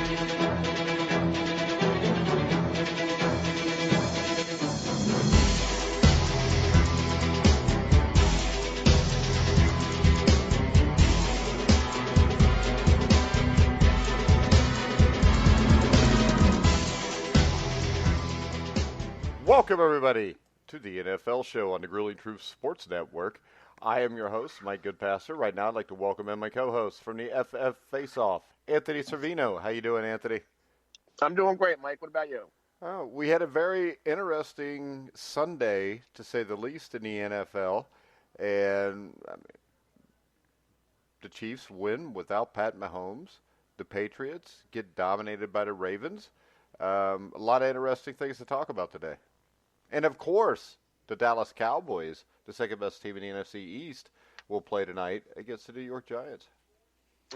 Welcome, everybody, to the NFL show on the Grueling Truth Sports Network. I am your host, Mike Goodpaster. Right now, I'd like to welcome in my co-host from the FF Face-Off, Anthony Cervino. How you doing, Anthony? I'm doing great, Mike. What about you? We had a very interesting Sunday, to say the least, in the NFL. And the Chiefs win without Pat Mahomes. The Patriots get dominated by the Ravens. A lot of interesting things to talk about today. And, of course, the Dallas Cowboys, the second-best team in the NFC East, will play tonight against the New York Giants.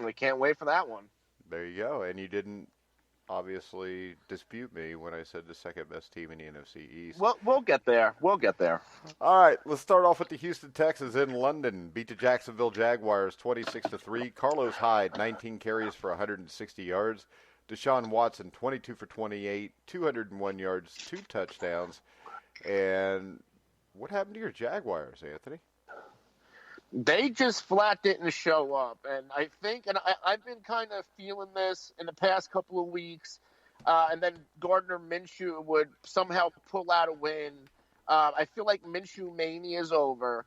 We can't wait for that one. There you go. And you didn't, obviously, dispute me when I said the second-best team in the NFC East. Well, we'll get there. We'll get there. All right, let's start off with the Houston Texans in London. Beat the Jacksonville Jaguars 26-3. Carlos Hyde, 19 carries for 160 yards. Deshaun Watson, 22 for 28, 201 yards, 2 touchdowns. And what happened to your Jaguars, Anthony? They just flat didn't show up. And I think, and I've been kind of feeling this in the past couple of weeks, and then Gardner Minshew would somehow pull out a win. I feel like Minshew mania is over.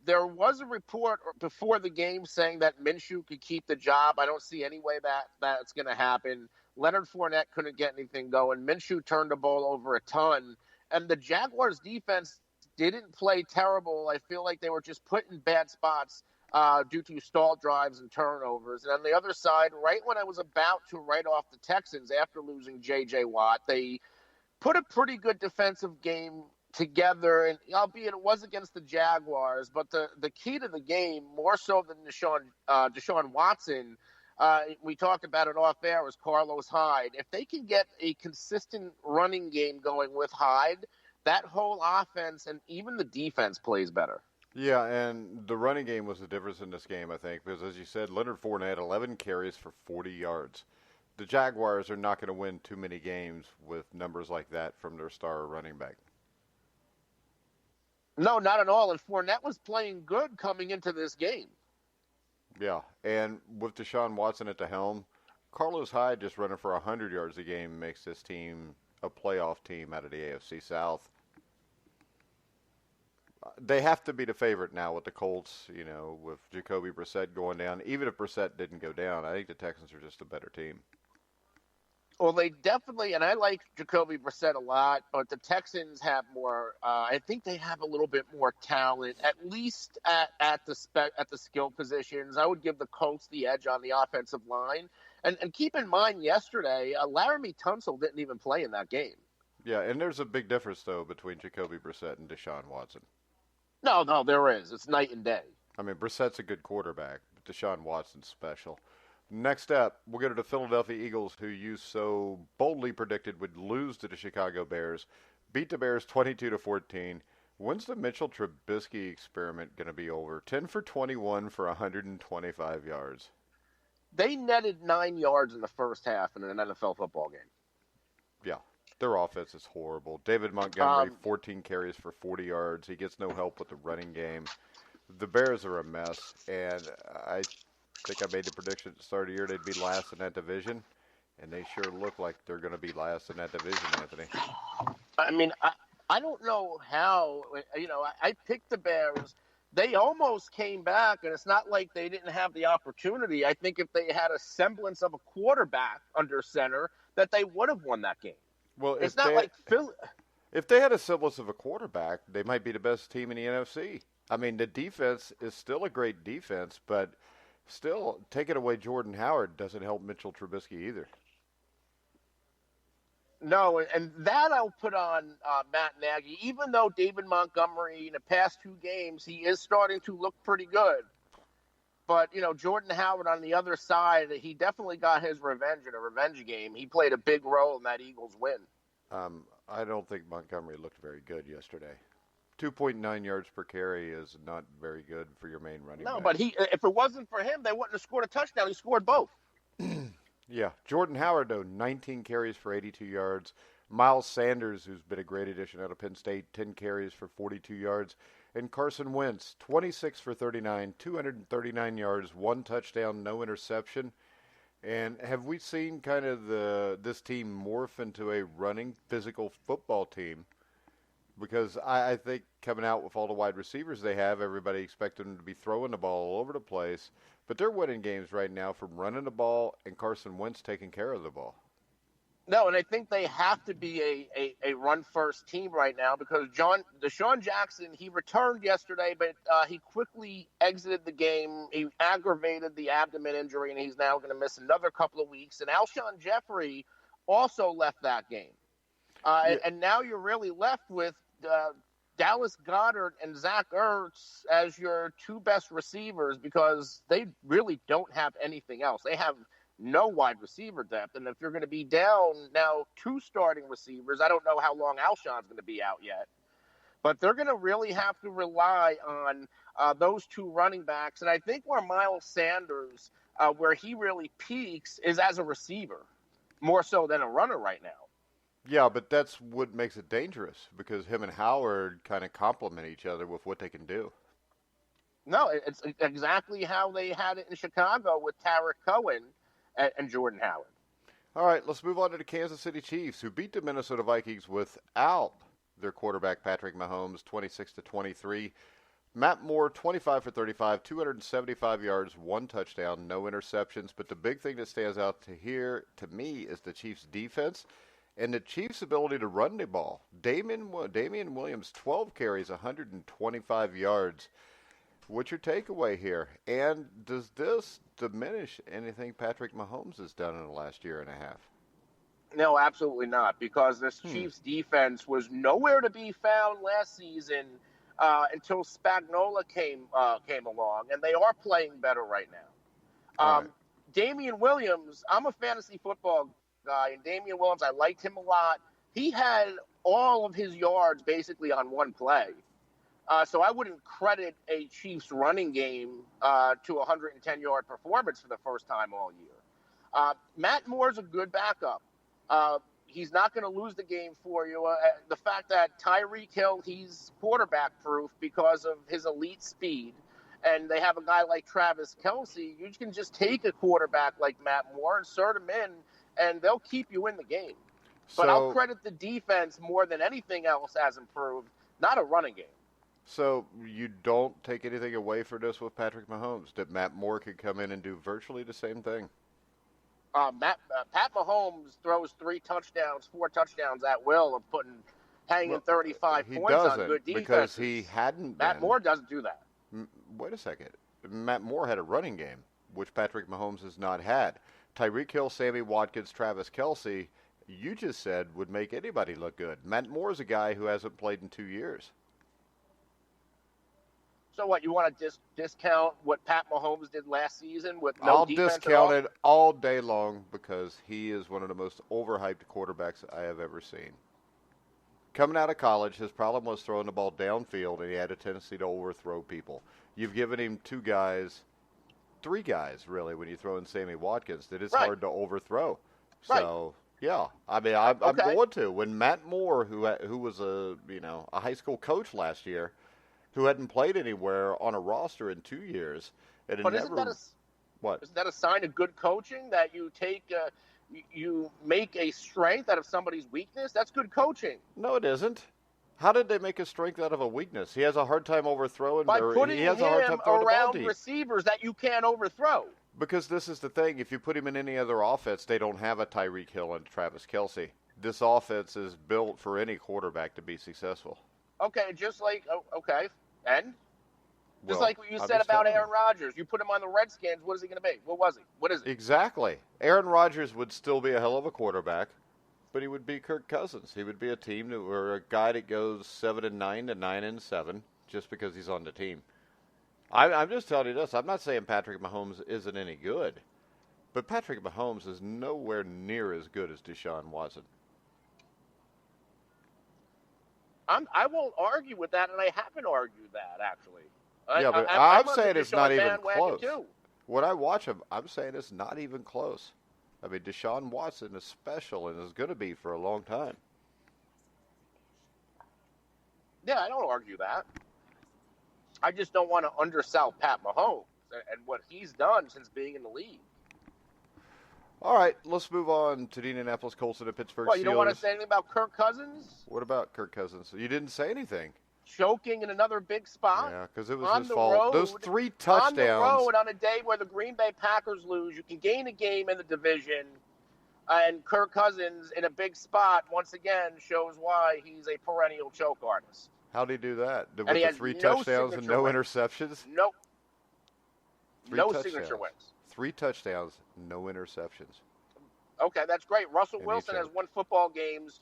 There was a report before the game saying that Minshew could keep the job. I don't see any way that's going to happen. Leonard Fournette couldn't get anything going. Minshew turned the ball over a ton. And the Jaguars' defense didn't play terrible. I feel like they were just put in bad spots due to stall drives and turnovers. And on the other side, right when I was about to write off the Texans after losing J.J. Watt, they put a pretty good defensive game together, and albeit it was against the Jaguars, but the key to the game, more so than Deshaun Watson, we talked about it off air, was Carlos Hyde. If they can get a consistent running game going with Hyde, that whole offense and even the defense plays better. Yeah, and the running game was the difference in this game, I think, because as you said, Leonard Fournette, 11 carries for 40 yards. The Jaguars are not going to win too many games with numbers like that from their star running back. No, not at all. And Fournette was playing good coming into this game. Yeah, and with Deshaun Watson at the helm, Carlos Hyde just running for 100 yards a game makes this team a playoff team out of the AFC South. They have to be the favorite now with the Colts, with Jacoby Brissett going down. Even if Brissett didn't go down, I think the Texans are just a better team. Well, they definitely, and I like Jacoby Brissett a lot, but the Texans have more. I think they have a little bit more talent, at least at the skill positions. I would give the Colts the edge on the offensive line. And keep in mind, yesterday, Laramie Tunsil didn't even play in that game. Yeah, and there's a big difference, though, between Jacoby Brissett and Deshaun Watson. No, there is. It's night and day. I mean, Brissett's a good quarterback, but Deshaun Watson's special. Next up, we'll go to the Philadelphia Eagles, who you so boldly predicted would lose to the Chicago Bears. Beat the Bears 22-14. When's the Mitchell Trubisky experiment going to be over? 10 for 21 for 125 yards. They netted 9 yards in the first half in an NFL football game. Yeah, their offense is horrible. David Montgomery, 14 carries for 40 yards. He gets no help with the running game. The Bears are a mess, and I think I made the prediction at the start of the year they'd be last in that division, and they sure look like they're going to be last in that division, Anthony. I mean, I don't know how. I picked the Bears. They almost came back, and it's not like they didn't have the opportunity. I think if they had a semblance of a quarterback under center, that they would have won that game. Well, it's not like Philly. If they had a semblance of a quarterback, they might be the best team in the NFC. I mean, the defense is still a great defense, but still, taking away Jordan Howard doesn't help Mitchell Trubisky either. No, and that I'll put on Matt Nagy. Even though David Montgomery, in the past 2 games, he is starting to look pretty good. But, Jordan Howard on the other side, he definitely got his revenge in a revenge game. He played a big role in that Eagles win. I don't think Montgomery looked very good yesterday. 2.9 yards per carry is not very good for your main running back. No, but if it wasn't for him, they wouldn't have scored a touchdown. He scored both. Yeah. Jordan Howard, though, 19 carries for 82 yards. Miles Sanders, who's been a great addition out of Penn State, 10 carries for 42 yards. And Carson Wentz, 26 for 39, 239 yards, one touchdown, no interception. And have we seen kind of this team morph into a running physical football team? Because I think coming out with all the wide receivers they have, everybody expected them to be throwing the ball all over the place. But they're winning games right now from running the ball and Carson Wentz taking care of the ball. No, and I think they have to be a run-first team right now because Deshaun Jackson, he returned yesterday, but he quickly exited the game. He aggravated the abdomen injury, and he's now going to miss another couple of weeks. And Alshon Jeffrey also left that game. And now you're really left with Dallas Goedert and Zach Ertz as your two best receivers because they really don't have anything else. They have no wide receiver depth. And if you're going to be down now two starting receivers, I don't know how long Alshon's going to be out yet, but they're going to really have to rely on those two running backs. And I think where Miles Sanders, where he really peaks is as a receiver more so than a runner right now. Yeah, but that's what makes it dangerous because him and Howard kind of complement each other with what they can do. No, it's exactly how they had it in Chicago with Tarek Cohen and Jordan Howard. All right, let's move on to the Kansas City Chiefs, who beat the Minnesota Vikings without their quarterback Patrick Mahomes, 26-23. Matt Moore, 25 for 35, 275 yards, one touchdown, no interceptions. But the big thing that stands out to me is the Chiefs' defense and the Chiefs' ability to run the ball. Damian Williams, 12 carries, 125 yards. What's your takeaway here? And does this diminish anything Patrick Mahomes has done in the last year and a half? No, absolutely not, because this Chiefs defense was nowhere to be found last season until Spagnuolo came along, and they are playing better right now. Right. Damian Williams, I'm a fantasy football guy, and Damian Williams, I liked him a lot. He had all of his yards basically on one play. So I wouldn't credit a Chiefs running game to a 110-yard performance for the first time all year. Matt Moore's a good backup. He's not going to lose the game for you. The fact that Tyreek Hill, he's quarterback-proof because of his elite speed, and they have a guy like Travis Kelce, you can just take a quarterback like Matt Moore, insert him in, and they'll keep you in the game. But I'll credit the defense more than anything else has improved, not a running game. So you don't take anything away for this with Patrick Mahomes, that Matt Moore could come in and do virtually the same thing? Pat Mahomes throws 4 touchdowns at will of hanging 35 points on good defense. Because he hadn't Matt Moore doesn't do that. Wait a second. Matt Moore had a running game, which Patrick Mahomes has not had. Tyreek Hill, Sammy Watkins, Travis Kelce, you just said would make anybody look good. Matt Moore's a guy who hasn't played in 2 years. So what, you want to discount what Pat Mahomes did last season with no I'll defense discount at it all day long because he is one of the most overhyped quarterbacks I have ever seen. Coming out of college, his problem was throwing the ball downfield, and he had a tendency to overthrow people. You've given him 3 guys, really, when you throw in Sammy Watkins, that it's hard to overthrow. So, yeah, I mean, I'm going to. When Matt Moore, who was a high school coach last year, who hadn't played anywhere on a roster in 2 years, isn't that a sign of good coaching that you take? You make a strength out of somebody's weakness? That's good coaching. No, it isn't. How did they make a strength out of a weakness? He has a hard time overthrowing. By putting him around receivers that you can't overthrow. Because this is the thing. If you put him in any other offense, they don't have a Tyreek Hill and Travis Kelce. This offense is built for any quarterback to be successful. Okay, just like what you said about Aaron Rodgers. You put him on the Redskins, what is he going to be? What was he? What is he? Exactly. Aaron Rodgers would still be a hell of a quarterback, but he would be Kirk Cousins. He would be a team or a guy that goes 7-9 to 9-7 just because he's on the team. I'm just telling you this. I'm not saying Patrick Mahomes isn't any good, but Patrick Mahomes is nowhere near as good as Deshaun Watson. I won't argue with that, and I haven't argued that, actually. I'm saying it's not even close. Too. When I watch him, I'm saying it's not even close. I mean, Deshaun Watson is special and is going to be for a long time. Yeah, I don't argue that. I just don't want to undersell Pat Mahomes and what he's done since being in the league. All right, let's move on to the Indianapolis Colts and the Pittsburgh Steelers. Well, you don't want to say anything about Kirk Cousins? What about Kirk Cousins? You didn't say anything. Choking in another big spot. Yeah, because it was on his the fault. Road, Those 3 touchdowns. On the road on a day where the Green Bay Packers lose, you can gain a game in the division. And Kirk Cousins in a big spot, once again, shows why he's a perennial choke artist. How did he do that? With and he the 3 touchdowns and no interceptions? Nope. No touchdowns. Signature wins. 3 touchdowns, no interceptions. Okay, that's great. Russell Wilson has won football games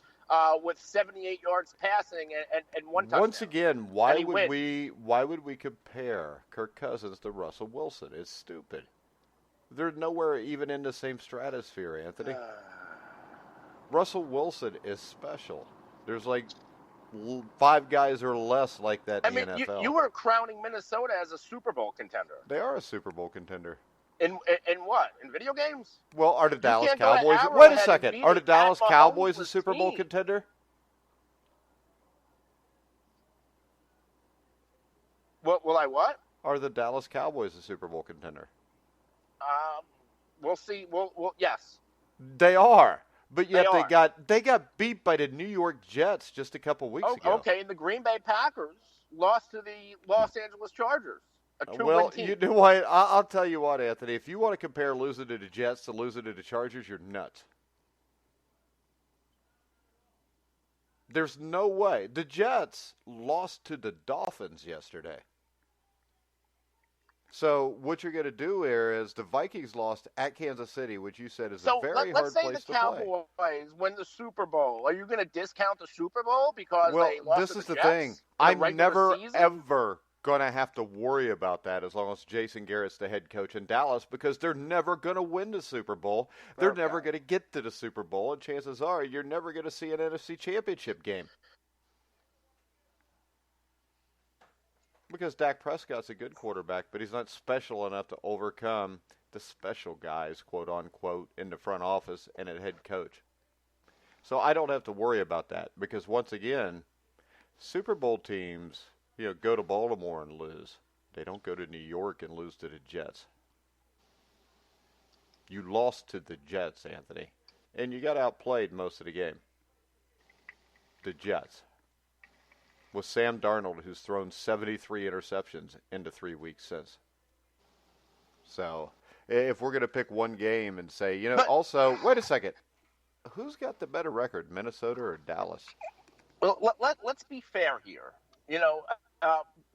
with 78 yards passing and 1 touchdown. Once again, why would we compare Kirk Cousins to Russell Wilson? It's stupid. They're nowhere even in the same stratosphere, Anthony. Russell Wilson is special. There's like 5 guys or less like that in the NFL. You were crowning Minnesota as a Super Bowl contender. They are a Super Bowl contender. In what? In video games? Well, are the Dallas Cowboys... Wait a second. Are the Dallas Cowboys a Super Bowl contender? What? Are the Dallas Cowboys a Super Bowl contender? We'll see. Yes. They are. But yet they got beat by the New York Jets just a couple weeks ago. Okay, and the Green Bay Packers lost to the Los Angeles Chargers. Well, you know what? I'll tell you what, Anthony. If you want to compare losing to the Jets to losing to the Chargers, you're nuts. There's no way. The Jets lost to the Dolphins yesterday. So what you're going to do here is the Vikings lost at Kansas City, which you said is a very hard place to play. Let's say the Cowboys win the Super Bowl. Are you going to discount the Super Bowl because they lost this to is the the Jets thing. I'm never, ever going to have to worry about that as long as Jason Garrett's the head coach in Dallas because they're never going to win the Super Bowl. They're never going to get to the Super Bowl, and chances are you're never going to see an NFC Championship game. Because Dak Prescott's a good quarterback, but he's not special enough to overcome the special guys, quote unquote, in the front office and a head coach. So I don't have to worry about that because once again, Super Bowl teams, go to Baltimore and lose. They don't go to New York and lose to the Jets. You lost to the Jets, Anthony, and you got outplayed most of the game. The Jets. With Sam Darnold, who's thrown 73 interceptions in the 3 weeks since. So, if we're going to pick one game and say, also, wait a second, who's got the better record, Minnesota or Dallas? Well, let's be fair here.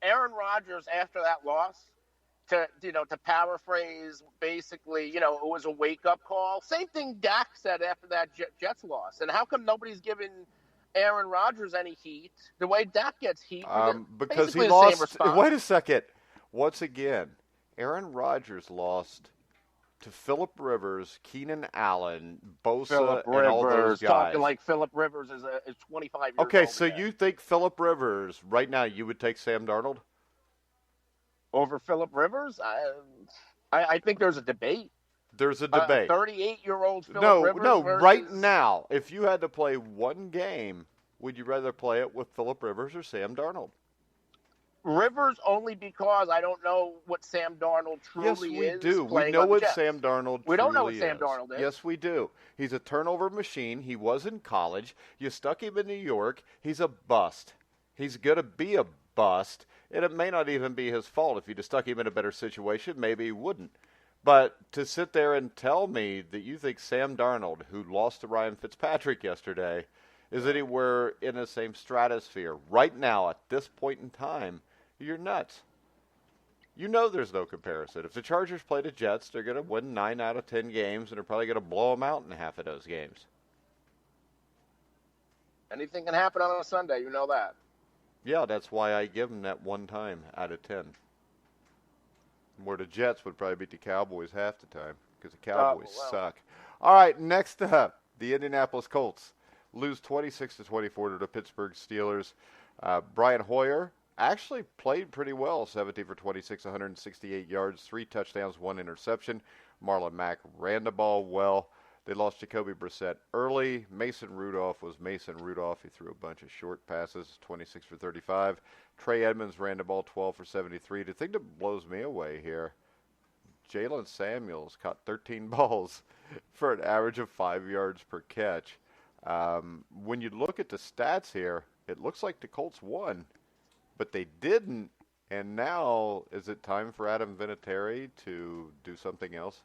Aaron Rodgers, after that loss, to paraphrase, basically, it was a wake-up call. Same thing Dak said after that Jets loss. And how come nobody's given Aaron Rodgers any heat the way Dak gets heat? Because he lost. Wait a second. Once again, Aaron Rodgers lost to Phillip Rivers, Keenan Allen, Bosa, and all those guys. Talking like Phillip Rivers is 25 years old. Okay, so you think Phillip Rivers, right now, you would take Sam Darnold? Over Phillip Rivers? I think there's a debate. There's a debate. 38-year-old Phillip Rivers. No, right now, if you had to play one game, would you rather play it with Phillip Rivers or Sam Darnold? Rivers only because I don't know what Sam Darnold truly is. Yes, we do. We know what Sam Darnold truly is. We don't know what Sam Darnold is. Yes, we do. He's a turnover machine. He was in college. You stuck him in New York. He's a bust. He's going to be a bust, and it may not even be his fault. If you'd have stuck him in a better situation, maybe he wouldn't. But to sit there and tell me that you think Sam Darnold, who lost to Ryan Fitzpatrick yesterday, is anywhere in the same stratosphere right now at this point in time, you're nuts. You know there's no comparison. If the Chargers play the Jets, they're going to win 9 out of 10 games, and they're probably going to blow them out in half of those games. Anything can happen on a Sunday, you know that. Yeah, that's why I give them that 1 time out of 10. Where the Jets would probably beat the Cowboys half the time because the Cowboys suck. All right, next up, the Indianapolis Colts lose 26-24 to the Pittsburgh Steelers. Brian Hoyer actually played pretty well, 17 for 26, 168 yards, 3 touchdowns, 1 interception. Marlon Mack ran the ball well. They lost Jacoby Brissett early. Mason Rudolph was Mason Rudolph. He threw a bunch of short passes, 26 for 35. Trey Edmonds ran the ball 12 for 73. The thing that blows me away here, Jalen Samuels caught 13 balls for an average of 5 yards per catch. When you look at the stats here, it looks like the Colts won, but they didn't. And now, is it time for Adam Vinatieri to do something else?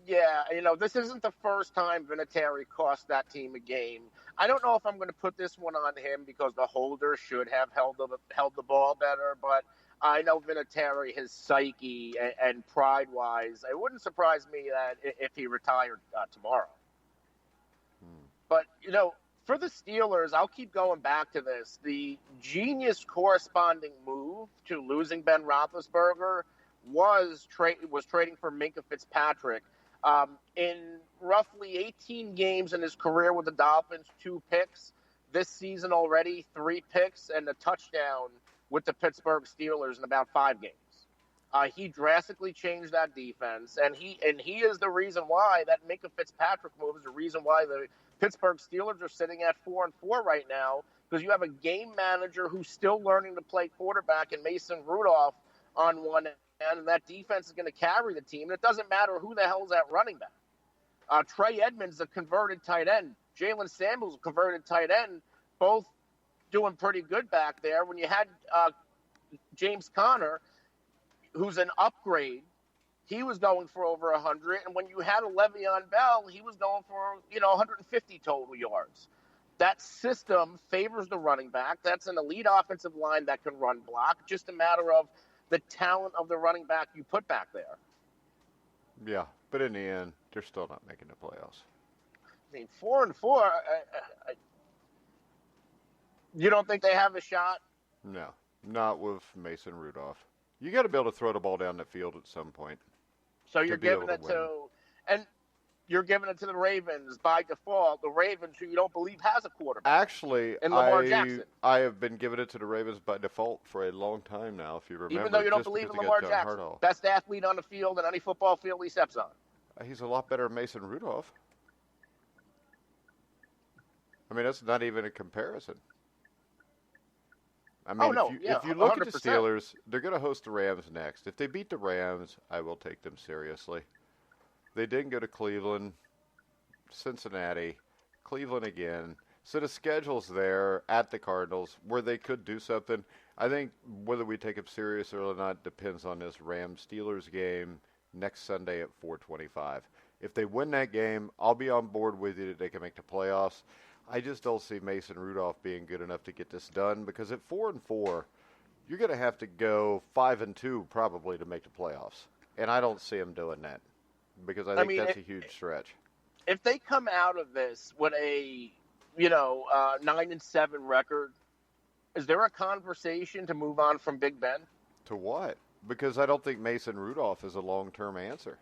Yeah, this isn't the first time Vinatieri cost that team a game. I don't know if I'm going to put this one on him because the holder should have held the ball better, but I know Vinatieri, his psyche and pride-wise, it wouldn't surprise me that if he retired tomorrow. But, for the Steelers, I'll keep going back to this. The genius corresponding move to losing Ben Roethlisberger was trading for Minkah Fitzpatrick. In roughly 18 games in his career with the Dolphins, 2 picks. This season already, 3 picks and a touchdown with the Pittsburgh Steelers in about 5 games. He drastically changed that defense, and he is the reason why that Minkah Fitzpatrick move is the reason why the Pittsburgh Steelers are sitting at 4-4 right now, because you have a game manager who's still learning to play quarterback in Mason Rudolph on one end, and that defense is going to carry the team. And it doesn't matter who the hell's at running back. Trey Edmonds, a converted tight end. Jalen Samuels, a converted tight end. Both doing pretty good back there. When you had James Conner, who's an upgrade, he was going for over 100. And when you had a Le'Veon Bell, he was going for 150 total yards. That system favors the running back. That's an elite offensive line that can run block. Just a matter of the talent of the running back you put back there. Yeah, but in the end, they're still not making the playoffs. I mean, 4-4. You don't think they have a shot? No, not with Mason Rudolph. You got to be able to throw the ball down the field at some point. So you're giving it and you're giving it to the Ravens by default. The Ravens, who you don't believe has a quarterback. Actually, and Lamar Jackson. I have been giving it to the Ravens by default for a long time now. If you remember, even though you don't believe in Lamar Jackson, best athlete on the field in any football field he steps on. He's a lot better than Mason Rudolph. I mean, that's not even a comparison. I mean, if you look 100%. At the Steelers, they're going to host the Rams next. If they beat the Rams, I will take them seriously. They didn't go to Cleveland, Cincinnati, Cleveland again. So the schedule's there at the Cardinals where they could do something. I think whether we take them serious or not depends on this Rams-Steelers game next Sunday at 4:25. If they win that game, I'll be on board with you that they can make the playoffs. I just don't see Mason Rudolph being good enough to get this done because at 4-4, you're going to have to go 5-2 probably to make the playoffs. And I don't see him doing that because I think that's a huge stretch. If they come out of this with a 9-7 record, is there a conversation to move on from Big Ben? To what? Because I don't think Mason Rudolph is a long-term answer.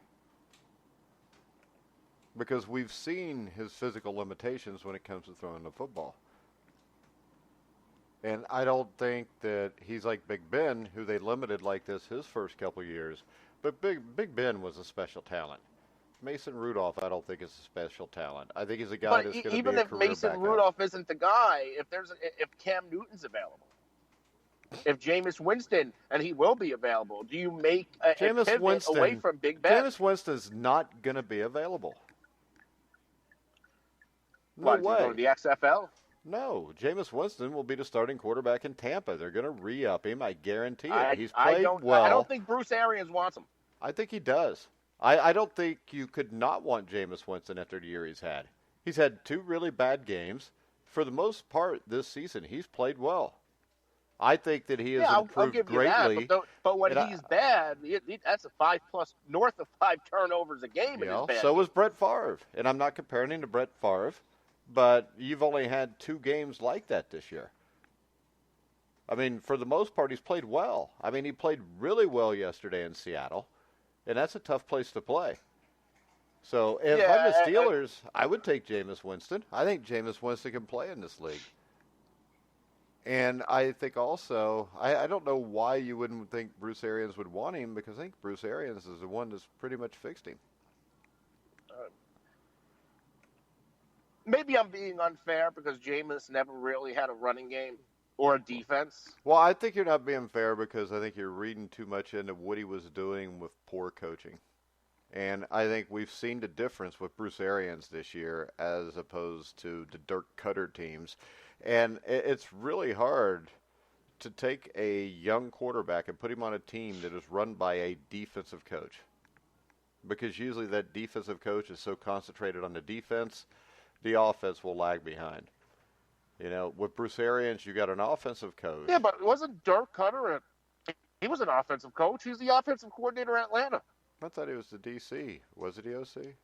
Because we've seen his physical limitations when it comes to throwing the football. And I don't think that he's like Big Ben, who they limited like this his first couple of years. But Big Ben was a special talent. Mason Rudolph, I don't think is a special talent. I think he's a guy that's going to be a career backup. Even if Mason Rudolph isn't the guy, if Cam Newton's available, if Jameis Winston, and he will be available, do you make a pivot away from Big Ben? Jameis Winston's not going to be available. No way. Go to the XFL? No. Jameis Winston will be the starting quarterback in Tampa. They're going to re-up him. I guarantee it. He's played well. I don't think Bruce Arians wants him. I think he does. I don't think you could not want Jameis Winston after the year he's had. He's had 2 really bad games. For the most part this season, he's played well. I think that he has improved I'll give greatly. You that, but when he's bad, that's a 5+, north of 5 turnovers a game. So was Brett Favre. And I'm not comparing him to Brett Favre. But you've only had 2 games like that this year. I mean, for the most part, he's played well. I mean, he played really well yesterday in Seattle, and that's a tough place to play. So if I'm the Steelers, I would take Jameis Winston. I think Jameis Winston can play in this league. And I think also, I don't know why you wouldn't think Bruce Arians would want him, because I think Bruce Arians is the one that's pretty much fixed him. maybe I'm being unfair because Jameis never really had a running game or a defense. Well, I think you're not being fair because I think you're reading too much into what he was doing with poor coaching. And I think we've seen the difference with Bruce Arians this year as opposed to the Dirk Cutter teams. And it's really hard to take a young quarterback and put him on a team that is run by a defensive coach. Because usually that defensive coach is so concentrated on the defense, the offense will lag behind. You know, with Bruce Arians, you got an offensive coach. Yeah, but wasn't Dirk Cutter he was an offensive coach. He's the offensive coordinator at Atlanta. I thought he was the DC. Was it the OC?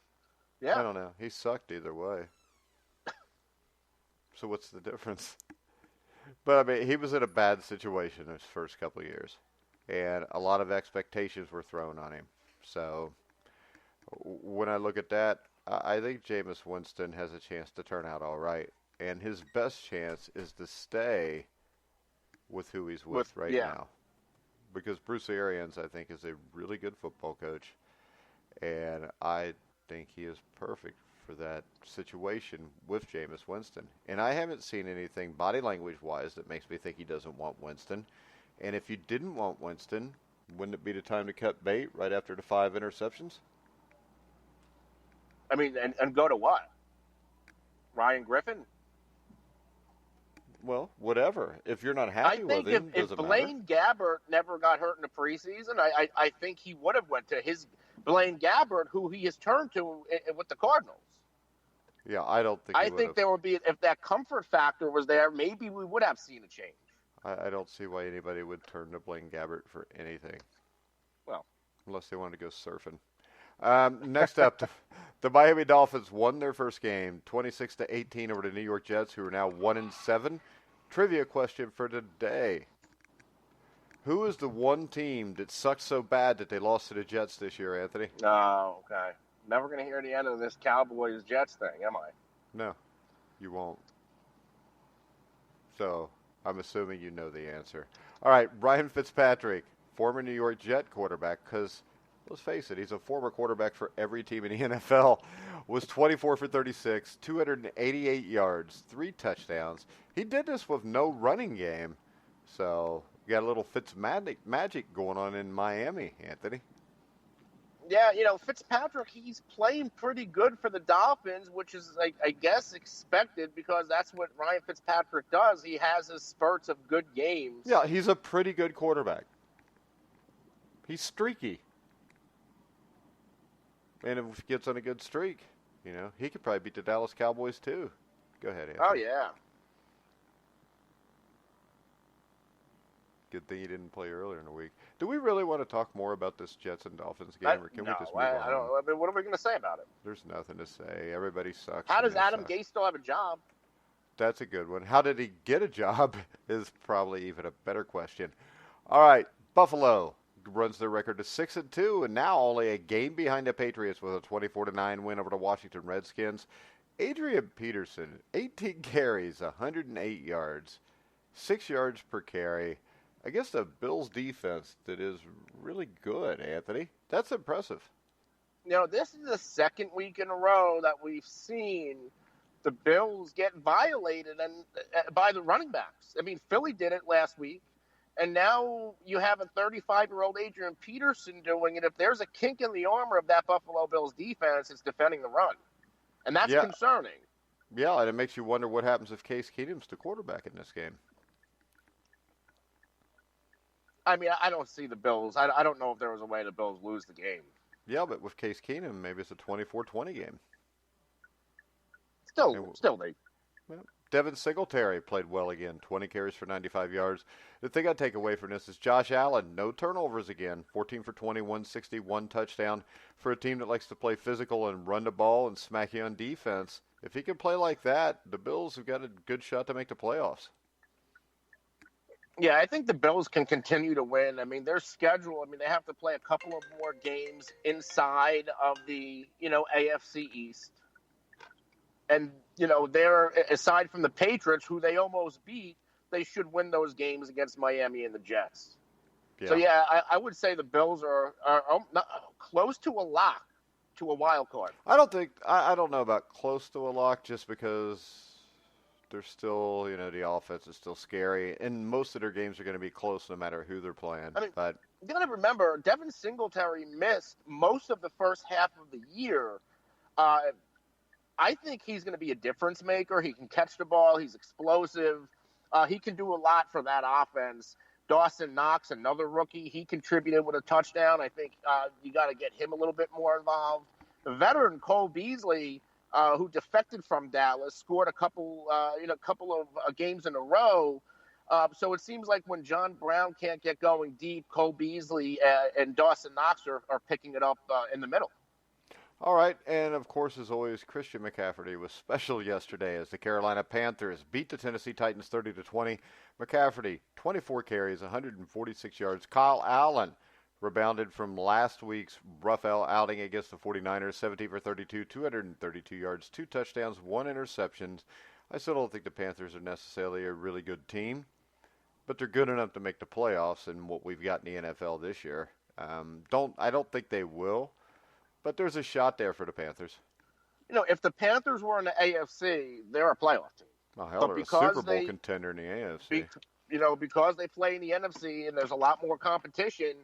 Yeah. I don't know. He sucked either way. So what's the difference? But, I mean, he was in a bad situation his first couple of years. And a lot of expectations were thrown on him. So when I look at that, I think Jameis Winston has a chance to turn out all right. And his best chance is to stay with who he's with right now. Because Bruce Arians, I think, is a really good football coach. And I think he is perfect for that situation with Jameis Winston. And I haven't seen anything body language-wise that makes me think he doesn't want Winston. And if you didn't want Winston, wouldn't it be the time to cut bait right after the 5 interceptions? I mean, and go to what? Ryan Griffin? Well, whatever. If you're not happy with him, if Blaine Gabbert never got hurt in the preseason, I think he would have went to his Blaine Gabbert, who he has turned to with the Cardinals. Yeah, I don't think. I think there would be, if that comfort factor was there, maybe we would have seen a change. I don't see why anybody would turn to Blaine Gabbert for anything. Well, unless they wanted to go surfing. Next up, the Miami Dolphins won their first game, 26-18 over the New York Jets, who are now 1-7. Trivia question for today: who is the one team that sucked so bad that they lost to the Jets this year, Anthony? Oh, okay. Never going to hear the end of this Cowboys-Jets thing, am I? No, you won't. So I'm assuming you know the answer. All right, Ryan Fitzpatrick, former New York Jet quarterback, because let's face it, he's a former quarterback for every team in the NFL, was 24 for 36, 288 yards, 3 touchdowns. He did this with no running game. So you got a little Fitzmagic going on in Miami, Anthony. Yeah, Fitzpatrick, he's playing pretty good for the Dolphins, which is, I guess, expected because that's what Ryan Fitzpatrick does. He has his spurts of good games. Yeah, he's a pretty good quarterback. He's streaky. And if he gets on a good streak, he could probably beat the Dallas Cowboys too. Go ahead, Anthony. Oh, yeah. Good thing he didn't play earlier in the week. Do we really want to talk more about this Jets and Dolphins game, or can we just move on? I mean, what are we going to say about it? There's nothing to say. Everybody sucks. How does Adam Gase still have a job? That's a good one. How did he get a job is probably even a better question. All right, Buffalo runs their record to 6-2, and now only a game behind the Patriots with a 24-9 win over the Washington Redskins. Adrian Peterson, 18 carries, 108 yards, 6 yards per carry. I guess the Bills' defense that is really good, Anthony. That's impressive. This is the second week in a row that we've seen the Bills get violated by the running backs. I mean, Philly did it last week, and now you have a 35-year-old Adrian Peterson doing it. If there's a kink in the armor of that Buffalo Bills defense, it's defending the run, and that's concerning. Yeah, and it makes you wonder what happens if Case Keenum's the quarterback in this game. I mean, I don't see the Bills. I don't know if there was a way the Bills lose the game. Yeah, but with Case Keenum, maybe it's a 24-20 game. Still they. Well, Devin Singletary played well again, 20 carries for 95 yards. The thing I take away from this is Josh Allen, no turnovers again, 14 for 20, 161 touchdown for a team that likes to play physical and run the ball and smack you on defense. If he can play like that, the Bills have got a good shot to make the playoffs. Yeah, I think the Bills can continue to win. I mean, their schedule, they have to play a couple of more games inside of the, AFC East. And, they're, aside from the Patriots, who they almost beat, they should win those games against Miami and the Jets. Yeah. So, I would say the Bills are not, close to a lock to a wild card. I don't know about close to a lock just because there's still, the offense is still scary, and most of their games are going to be close no matter who they're playing. I mean, but you got to remember, Devin Singletary missed most of the first half of the year. I think he's going to be a difference maker. He can catch the ball. He's explosive. He can do a lot for that offense. Dawson Knox, another rookie, he contributed with a touchdown. I think you got to get him a little bit more involved. The veteran Cole Beasley, who defected from Dallas, scored a couple of games in a row. So it seems like when John Brown can't get going deep, Cole Beasley and Dawson Knox are picking it up in the middle. All right, and of course, as always, Christian McCaffrey was special yesterday as the Carolina Panthers beat the Tennessee Titans 30-20. McCaffrey, 24 carries, 146 yards. Kyle Allen rebounded from last week's rough outing against the 49ers, 17 for 32, 232 yards, 2 touchdowns, 1 interception. I still don't think the Panthers are necessarily a really good team, but they're good enough to make the playoffs in what we've got in the NFL this year. I don't think they will. But there's a shot there for the Panthers. If the Panthers were in the AFC, they're a playoff team. Oh, hell, they're a Super Bowl contender in the AFC. Because they play in the NFC and there's a lot more competition,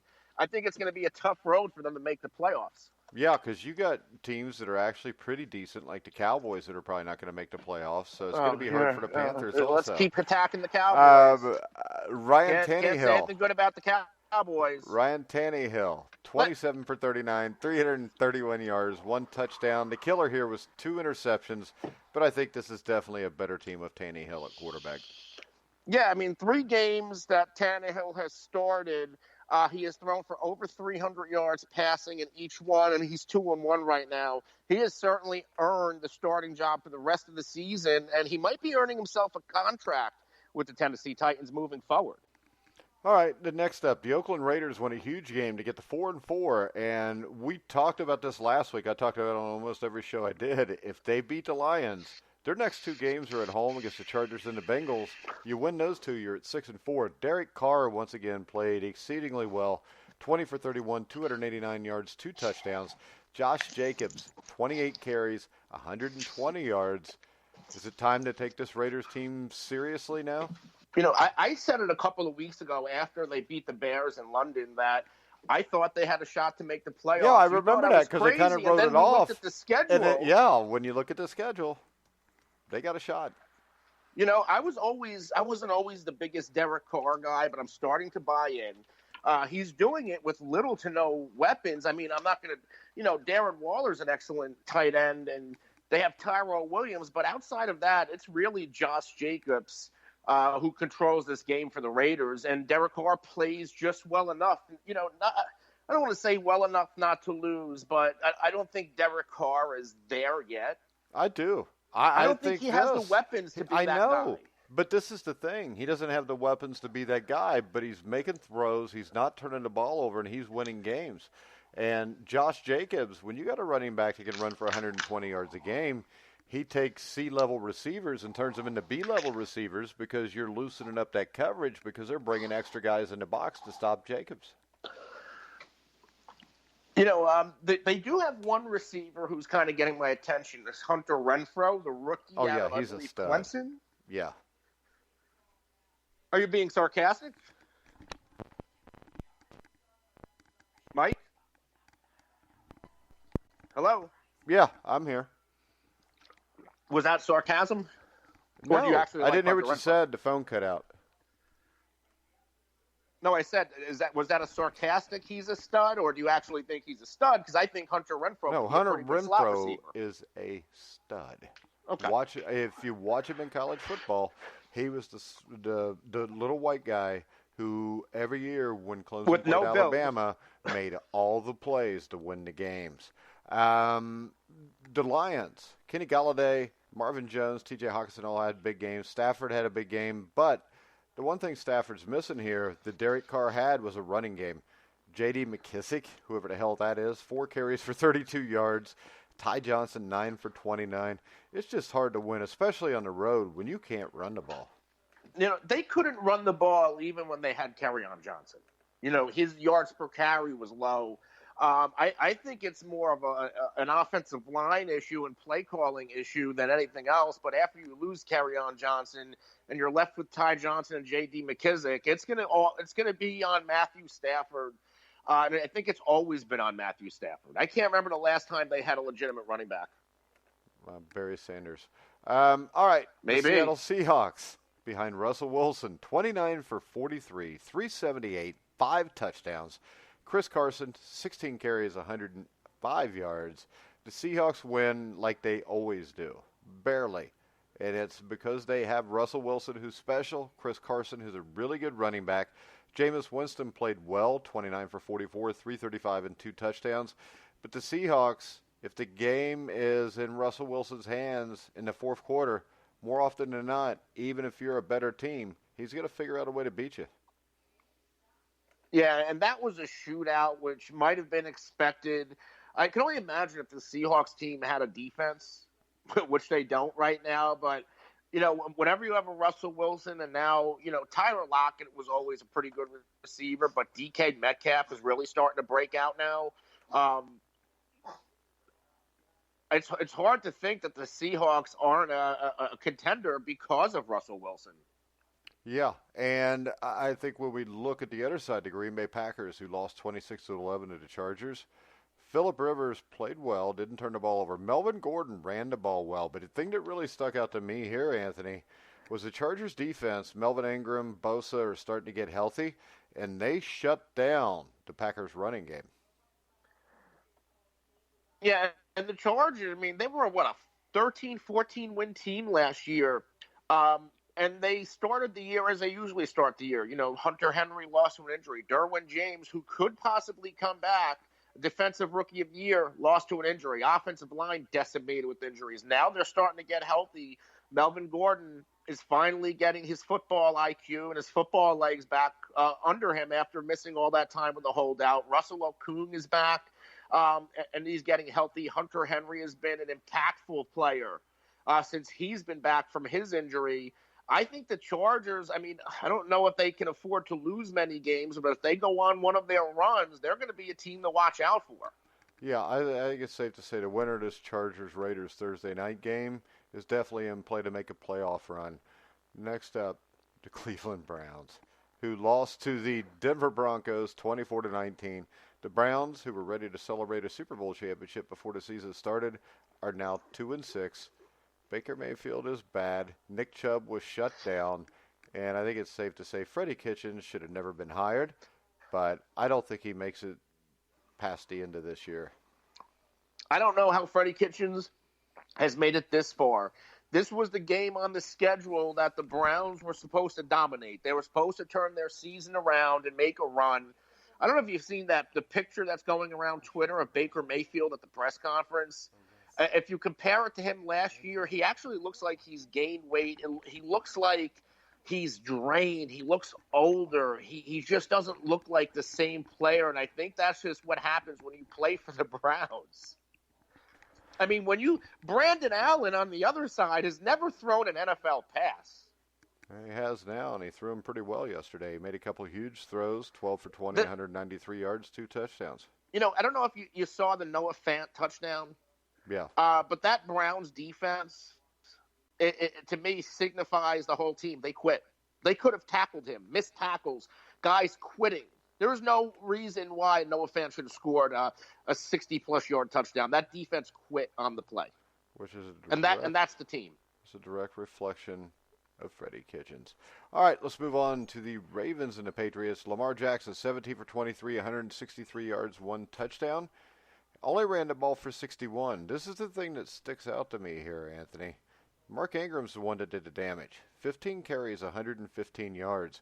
I think it's going to be a tough road for them to make the playoffs. Yeah, because you got teams that are actually pretty decent, like the Cowboys, that are probably not going to make the playoffs. So it's going to be hard for the Panthers also. Let's keep attacking the Cowboys. Ryan Tannehill. Can't say anything good about the Cowboys. Ryan Tannehill, 27 for 39, 331 yards, 1 touchdown. The killer here was 2 interceptions, but I think this is definitely a better team with Tannehill at quarterback. Yeah, I mean, 3 games that Tannehill has started, he has thrown for over 300 yards passing in each one, and he's 2-1 right now. He has certainly earned the starting job for the rest of the season, and he might be earning himself a contract with the Tennessee Titans moving forward. All right, the next up, the Oakland Raiders won a huge game to get to 4-4, and we talked about this last week. I talked about it on almost every show I did. If they beat the Lions, their next 2 games are at home against the Chargers and the Bengals. You win those 2, you're at 6-4. Derek Carr once again played exceedingly well, 20 for 31, 289 yards, 2 touchdowns. Josh Jacobs, 28 carries, 120 yards. Is it time to take this Raiders team seriously now? I said it a couple of weeks ago after they beat the Bears in London that I thought they had a shot to make the playoffs. Yeah, I remember that because they kind of wrote it off. Looked at the schedule. And when you look at the schedule, they got a shot. I wasn't always the biggest Derek Carr guy, but I'm starting to buy in. He's doing it with little to no weapons. I mean, I'm not going to, Darren Waller's an excellent tight end, and they have Tyrell Williams, but outside of that, it's really Josh Jacobs who controls this game for the Raiders, and Derek Carr plays just well enough. I don't want to say well enough not to lose, but I don't think Derek Carr is there yet. I do. I don't think he has the weapons to be that guy. But this is the thing. He doesn't have the weapons to be that guy, but he's making throws. He's not turning the ball over, and he's winning games. And Josh Jacobs, when you got a running back that can run for 120 yards a game, he takes C-level receivers and turns them into B-level receivers because you're loosening up that coverage because they're bringing extra guys in the box to stop Jacobs. They do have one receiver who's kind of getting my attention. It's Hunter Renfrow, the rookie. Oh, yeah, he's a stud. Clemson? Yeah. Are you being sarcastic? Mike? Hello? Yeah, I'm here. Was that sarcasm? No, I didn't hear what you said. The phone cut out. No, I said, was that a sarcastic he's a stud, or do you actually think he's a stud? Because I think Hunter Renfrow No, Hunter Renfrow is a stud. Okay. If you watch him in college football, he was the little white guy who every year when Clemson played Alabama made all the plays to win the games. The Lions, Kenny Galladay, Marvin Jones, T.J. Hawkinson all had big games. Stafford had a big game, but the one thing Stafford's missing here that Derek Carr had was a running game. J.D. McKissick, whoever the hell that is, 4 carries for 32 yards. Ty Johnson, 9 for 29. It's just hard to win, especially on the road when you can't run the ball. They couldn't run the ball even when they had Kerryon Johnson. His yards per carry was low. I think it's more of an offensive line issue and play calling issue than anything else. But after you lose Kerryon Johnson and you're left with Ty Johnson and J.D. McKissick, it's gonna be on Matthew Stafford. And I think it's always been on Matthew Stafford. I can't remember the last time they had a legitimate running back. Barry Sanders. All right, maybe the Seattle Seahawks behind Russell Wilson, 29 for 43, 378, 5 touchdowns. Chris Carson, 16 carries, 105 yards. The Seahawks win like they always do, barely. And it's because they have Russell Wilson, who's special, Chris Carson, who's a really good running back. Jameis Winston played well, 29 for 44, 335, and 2 touchdowns. But the Seahawks, if the game is in Russell Wilson's hands in the fourth quarter, more often than not, even if you're a better team, he's going to figure out a way to beat you. Yeah, and that was a shootout, which might have been expected. I can only imagine if the Seahawks team had a defense, which they don't right now. But, whenever you have a Russell Wilson and now, Tyler Lockett was always a pretty good receiver, but DK Metcalf is really starting to break out now. It's hard to think that the Seahawks aren't a contender because of Russell Wilson. Yeah, and I think when we look at the other side, the Green Bay Packers, who lost 26-11 to the Chargers, Phillip Rivers played well, didn't turn the ball over. Melvin Gordon ran the ball well, but the thing that really stuck out to me here, Anthony, was the Chargers' defense. Melvin Ingram, Bosa are starting to get healthy, and they shut down the Packers' running game. Yeah, and the Chargers, they were, a 13, 14-win team last year. And they started the year as they usually start the year. Hunter Henry lost to an injury. Derwin James, who could possibly come back, defensive rookie of the year, lost to an injury. Offensive line decimated with injuries. Now they're starting to get healthy. Melvin Gordon is finally getting his football IQ and his football legs back under him after missing all that time with the holdout. Russell Okung is back, and he's getting healthy. Hunter Henry has been an impactful player since he's been back from his injury. I think the Chargers, I don't know if they can afford to lose many games, but if they go on one of their runs, they're going to be a team to watch out for. Yeah, I think it's safe to say the winner of this Chargers-Raiders Thursday night game is definitely in play to make a playoff run. Next up, the Cleveland Browns, who lost to the Denver Broncos 24-19. The Browns, who were ready to celebrate a Super Bowl championship before the season started, are now 2-6. Baker Mayfield is bad. Nick Chubb was shut down. And I think it's safe to say Freddie Kitchens should have never been hired. But I don't think he makes it past the end of this year. I don't know how Freddie Kitchens has made it this far. This was the game on the schedule that the Browns were supposed to dominate. They were supposed to turn their season around and make a run. I don't know if you've seen the picture that's going around Twitter of Baker Mayfield at the press conference. If you compare it to him last year, he actually looks like he's gained weight. He looks like he's drained. He looks older. He just doesn't look like the same player, and I think that's just what happens when you play for the Browns. Brandon Allen on the other side has never thrown an NFL pass. He has now, and he threw him pretty well yesterday. He made a couple huge throws, 12 for 20, 193 yards, 2 touchdowns. I don't know if you saw the Noah Fant touchdown. Yeah. But that Browns defense, it to me signifies the whole team. They quit. They could have tackled him, missed tackles, guys quitting. There is no reason why Noah Fant should have scored a 60-plus yard touchdown. That defense quit on the play. Which is and that's the team. It's a direct reflection of Freddie Kitchens. All right, let's move on to the Ravens and the Patriots. Lamar Jackson, 17 for 23, 163 yards, 1 touchdown. Only ran the ball for 61. This is the thing that sticks out to me here, Anthony. Mark Ingram's the one that did the damage. 15 carries, 115 yards.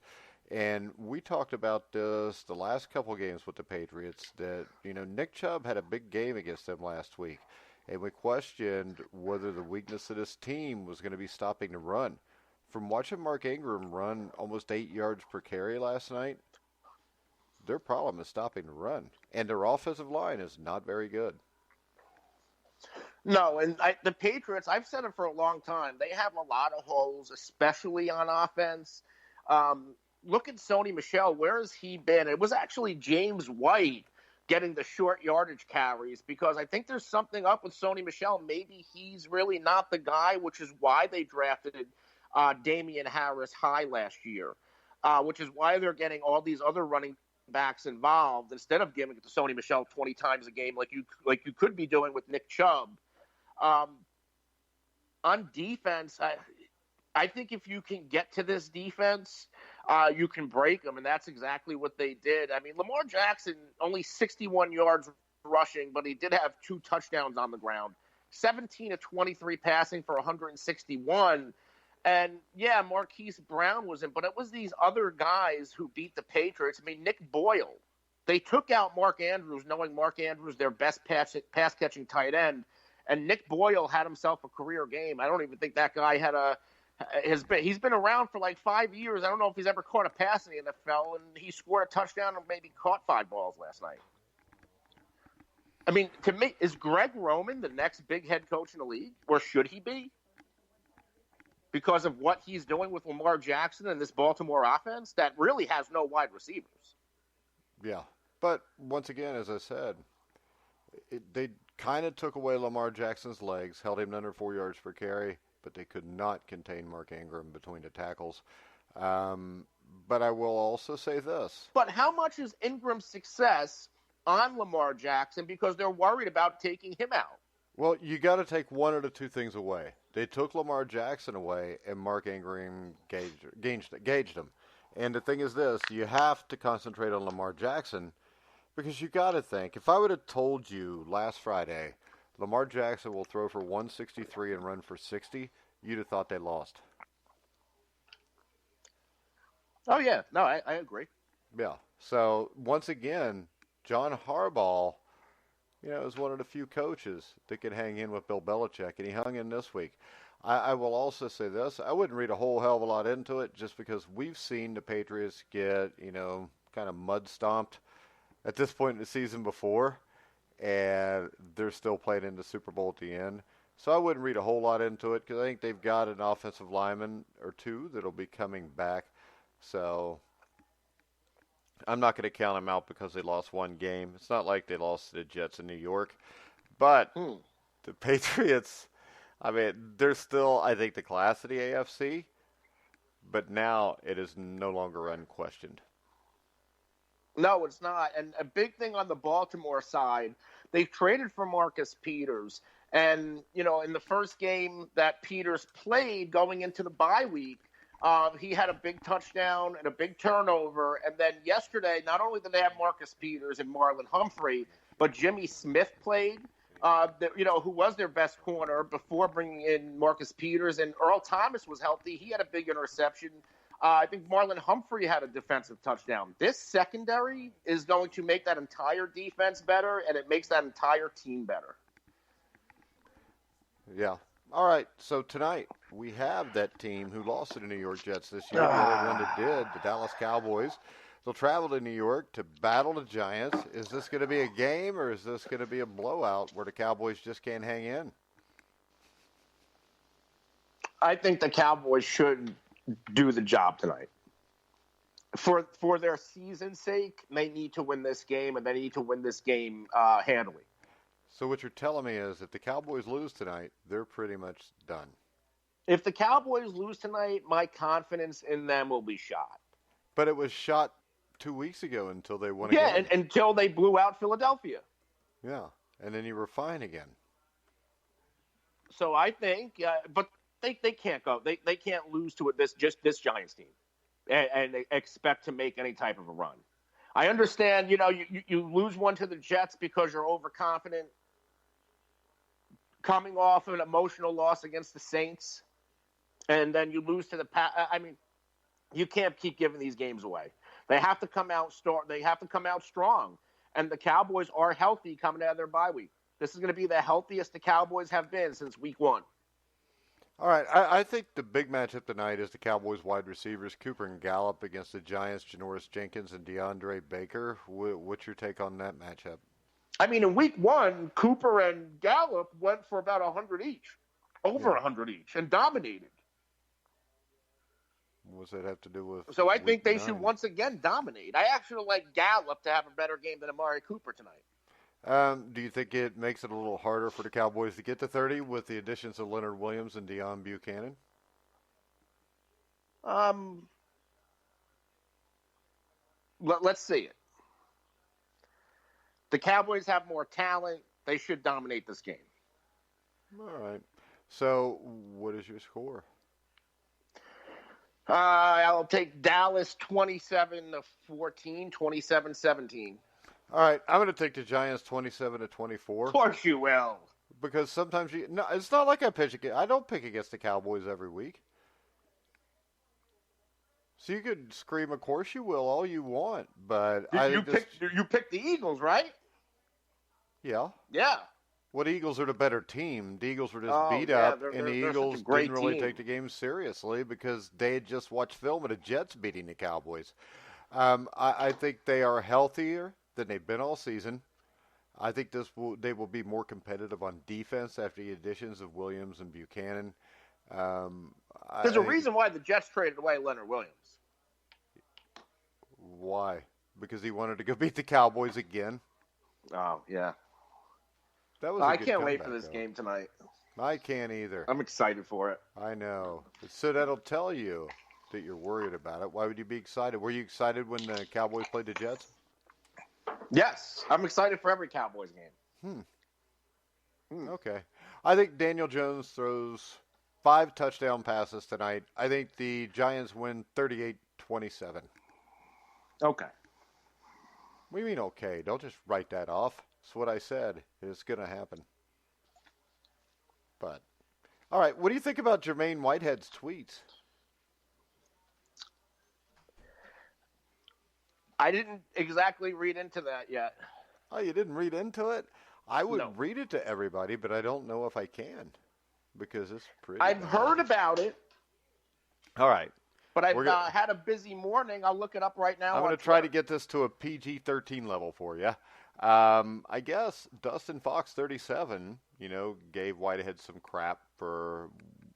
And we talked about this the last couple games with the Patriots that, Nick Chubb had a big game against them last week. And we questioned whether the weakness of this team was going to be stopping the run. From watching Mark Ingram run almost 8 yards per carry last night, their problem is stopping the run. And their offensive line is not very good. No, and the Patriots, I've said it for a long time, they have a lot of holes, especially on offense. Look at Sony Michel. Where has he been? It was actually James White getting the short yardage carries, because I think there's something up with Sony Michel. Maybe he's really not the guy, which is why they drafted Damian Harris high last year, which is why they're getting all these other running backs involved instead of giving it to Sony Michel 20 times a game like you could be doing with Nick Chubb. On defense, I think if you can get to this defense, you can break them, and that's exactly what they did. I mean, Lamar Jackson, only 61 yards rushing, but he did have 2 touchdowns on the ground, 17 of 23 passing for 161. And, yeah, Marquise Brown was in, but it was these other guys who beat the Patriots. I mean, Nick Boyle. They took out Mark Andrews, knowing Mark Andrews their best pass-catching tight end, and Nick Boyle had himself a career game. I don't even think that guy had he's been around for like 5 years. I don't know if he's ever caught a pass in the NFL, and he scored a touchdown and maybe caught 5 balls last night. I mean, to me, is Greg Roman the next big head coach in the league, or should he be? Because of what he's doing with Lamar Jackson and this Baltimore offense that really has no wide receivers. Yeah, but once again, as I said, they kind of took away Lamar Jackson's legs, held him under 4 yards per carry, but they could not contain Mark Ingram between the tackles. But I will also say this. But how much is Ingram's success on Lamar Jackson because they're worried about taking him out? Well, you got to take one of the two things away. They took Lamar Jackson away, and Mark Ingram gauged him. And the thing is this, you have to concentrate on Lamar Jackson because you got to think, if I would have told you last Friday, Lamar Jackson will throw for 163 and run for 60, you'd have thought they lost. Oh, yeah. No, I agree. Yeah. So, once again, John Harbaugh, is one of the few coaches that could hang in with Bill Belichick, and he hung in this week. I will also say this. I wouldn't read a whole hell of a lot into it just because we've seen the Patriots get, kind of mud stomped at this point in the season before, and they're still playing in the Super Bowl at the end. So I wouldn't read a whole lot into it because I think they've got an offensive lineman or two that'll be coming back. So I'm not going to count them out because they lost one game. It's not like they lost to the Jets in New York. But the Patriots, I mean, they're still, I think, the class of the AFC. But now it is no longer unquestioned. No, it's not. And a big thing on the Baltimore side, they traded for Marcus Peters. And, in the first game that Peters played going into the bye week, he had a big touchdown and a big turnover. And then yesterday, not only did they have Marcus Peters and Marlon Humphrey, but Jimmy Smith played, who was their best corner before bringing in Marcus Peters. And Earl Thomas was healthy. He had a big interception. I think Marlon Humphrey had a defensive touchdown. This secondary is going to make that entire defense better, and it makes that entire team better. Yeah. All right, so tonight we have that team who lost to the New York Jets this year, the only one that did, the Dallas Cowboys. They'll travel to New York to battle the Giants. Is this going to be a game or is this going to be a blowout where the Cowboys just can't hang in? I think the Cowboys should do the job tonight. For their season's sake, they need to win this game, and they need to win this game handily. So what you're telling me is if the Cowboys lose tonight, they're pretty much done. If the Cowboys lose tonight, my confidence in them will be shot. But it was shot 2 weeks ago until they won again. Yeah, and until they blew out Philadelphia. Yeah, and then you were fine again. So I think, but they can't go. They can't lose to this Giants team and expect to make any type of a run. I understand, you lose one to the Jets because you're overconfident, coming off an emotional loss against the Saints, and then you lose to the I mean, you can't keep giving these games away. They have to come out strong, and the Cowboys are healthy coming out of their bye week. This is going to be the healthiest the Cowboys have been since week 1. All right, I think the big matchup tonight is the Cowboys wide receivers, Cooper and Gallup, against the Giants, Janoris Jenkins and DeAndre Baker. What's your take on that matchup? I mean, in week 1, Cooper and Gallup went for about 100 each, over 100 each, and dominated. What's that have to do with? So I think they Week should 9? once again dominate. I actually like Gallup to have a better game than Amari Cooper tonight. Do you think it makes it a little harder for the Cowboys to get to 30 with the additions of Leonard Williams and Deion Buchanan? Let's see it. The Cowboys have more talent. They should dominate this game. All right. So, what is your score? I'll take Dallas 27-14, 27-17. All right, I'm going to take the Giants 27-24. Of course you will. Because sometimes no, it's not like I don't pick against the Cowboys every week. So you could scream, of course you will, all you want, but you picked the Eagles, right? Yeah. Yeah. What Eagles are the better team? The Eagles were just beat up, and the Eagles didn't really take the game seriously because they had just watched film of the Jets beating the Cowboys. I think they are healthier than they've been all season. I think they will be more competitive on defense after the additions of Williams and Buchanan. There's a reason why the Jets traded away Leonard Williams. Why? Because he wanted to go beat the Cowboys again. Oh, yeah. That was. I can't wait for this game tonight. I can't either. I'm excited for it. I know. So that'll tell you that you're worried about it. Why would you be excited? Were you excited when the Cowboys played the Jets? Yes. I'm excited for every Cowboys game. Okay. I think Daniel Jones throws 5 touchdown passes tonight. I think the Giants win 38-27. Okay. What do you mean okay? Don't just write that off. It's what I said. It's going to happen. But, all right. What do you think about Jermaine Whitehead's tweets? I didn't exactly read into that yet. Oh, you didn't read into it? I would read it to everybody, but I don't know if I can because it's pretty I've bad. heard about it. All right. But I've had a busy morning. I'll look it up right now. I'm going to try to get this to a PG-13 level for you. I guess Dustin Fox, 37, gave Whitehead some crap for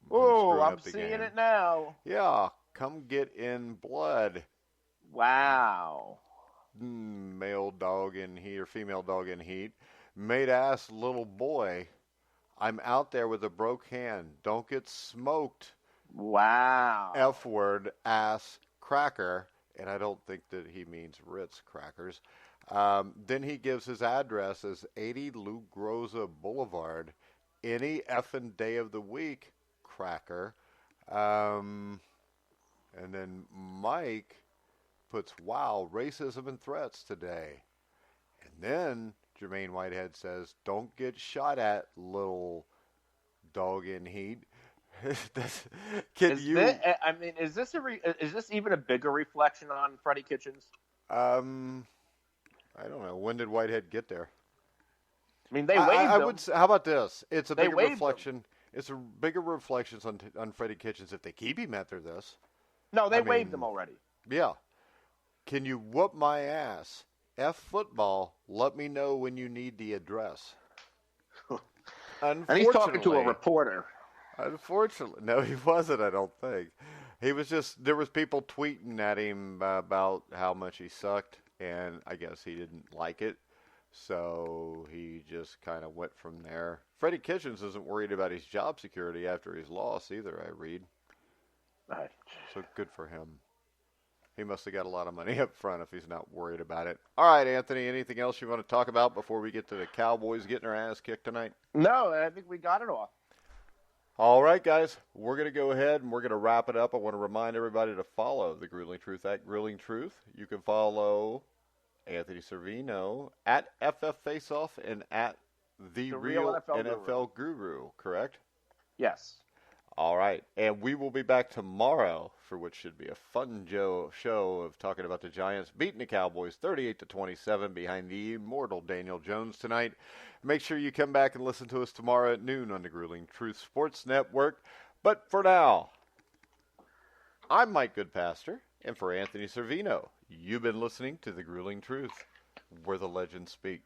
screwing I'm up the seeing game. it now. Yeah, come get in blood. Wow. Male dog in heat or female dog in heat. Made ass little boy. I'm out there with a broke hand. Don't get smoked. Wow. F word, ass, cracker. And I don't think that he means Ritz crackers. Then he gives his address as 80 Lou Groza Boulevard, any effing day of the week, cracker. And then Mike puts, wow, racism and threats today. And then Jermaine Whitehead says, don't get shot at, little dog in heat. Is this even a bigger reflection on Freddie Kitchens? I don't know. When did Whitehead get there? I mean, they waived him. How about this? It's a bigger reflection. Him. It's a bigger reflection on Freddie Kitchens if they keep him after this. No, they waived him already. Yeah. Can you whoop my ass? F football. Let me know when you need the address. And he's talking to a reporter. Unfortunately, no, he wasn't. I don't think he was just. There was people tweeting at him about how much he sucked, and I guess he didn't like it, so he just kind of went from there. Freddie Kitchens isn't worried about his job security after his loss either. I read. So good for him. He must have got a lot of money up front if he's not worried about it. All right, Anthony, anything else you want to talk about before we get to the Cowboys getting their ass kicked tonight? No, I think we got it all. All right, guys, we're going to go ahead and we're going to wrap it up. I want to remind everybody to follow the Grueling Truth at Grueling Truth. You can follow Anthony Cervino at FF Faceoff and at The Real NFL Guru, correct? Yes. All right, and we will be back tomorrow for what should be a fun show of talking about the Giants beating the Cowboys 38-27 behind the immortal Daniel Jones tonight. Make sure you come back and listen to us tomorrow at noon on the Grueling Truth Sports Network. But for now, I'm Mike Goodpaster, and for Anthony Cervino, you've been listening to the Grueling Truth, where the legends speak.